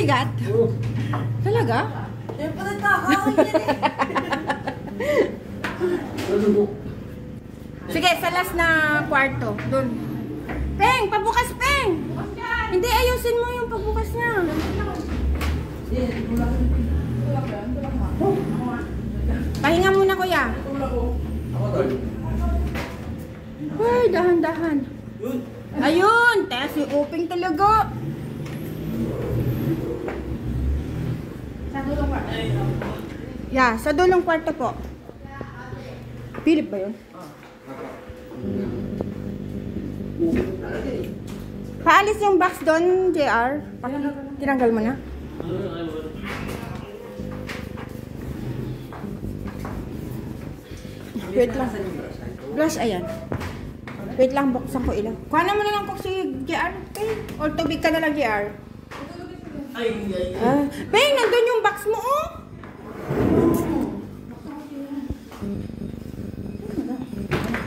Mabigat? Oo. Talaga? Yung pala nakakain yan eh. Sige, sa last na kwarto. Doon. Peng, pabukas, Peng! Hindi, ayusin mo yung pabukas niya. Pahinga muna, kuya. Uy, dahan-dahan. Ayun! Tess, yung uping talaga. Sa dulong kwarto. Yeah, sa dulong kwarto po. Philip ba yun? Paalis yung box doon, JR. Tinanggal mo na. Wait lang. Brush, ayan. Wait lang, buksan ko ilang. Kuha na mo na lang kung si JR. Okay? Or tubig ka na lang, JR. Peng, nandun yung box mo, oh.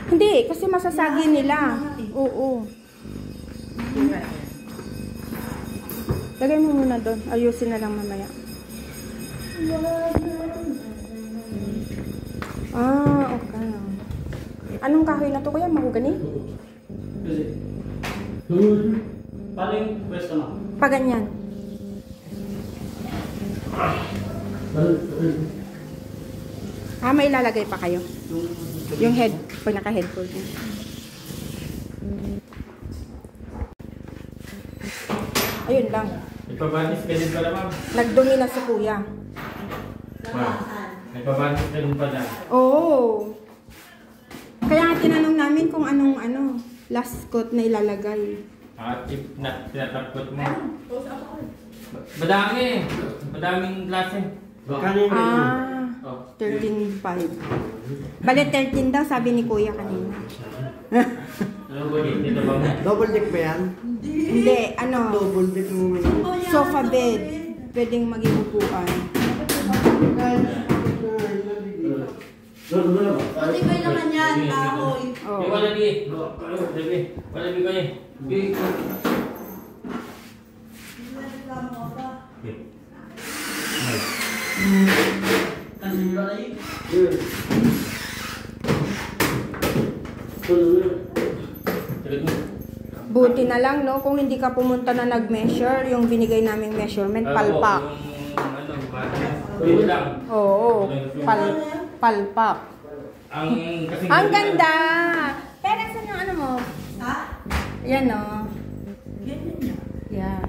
Hindi, kasi masasagi nila. Oo. Lagay mo muna doon. Ayusin na lang mamaya. Ah, okay. Anong kahoy na to, kuya? Mahogany? Kasi, paano yung pwesto mo? Paganyan. Ah, may ilalagay pa kayo? Yung head, pag naka-headboard niya. Ayun lang. Ipabanis ka din pala, ma'am. Nagdumi na si kuya. Ma'am, ipabanis ka din pala. Oo. Kaya nga tinanong namin kung anong last coat na ilalagay. Tinatapot mo. Madami. Madaming klase. Ah, 13.5. Bale 13 daw, sabi ni kuya kanina. Ano ba dito ba? Double deck ba yan? Hindi, Double deck mo. sofa bed. Pwedeng maging upuan. Pati ba naman yan, kahoy? Oo. Wala di. Wala di kayo. Buti na lang, no? Kung hindi ka pumunta na nag-measure, yung binigay naming measurement, palpak. Oo, palpak. Ang ganda! Pero saan yung ano mo? Ha? Yan, no? Ganyan niya. Yan.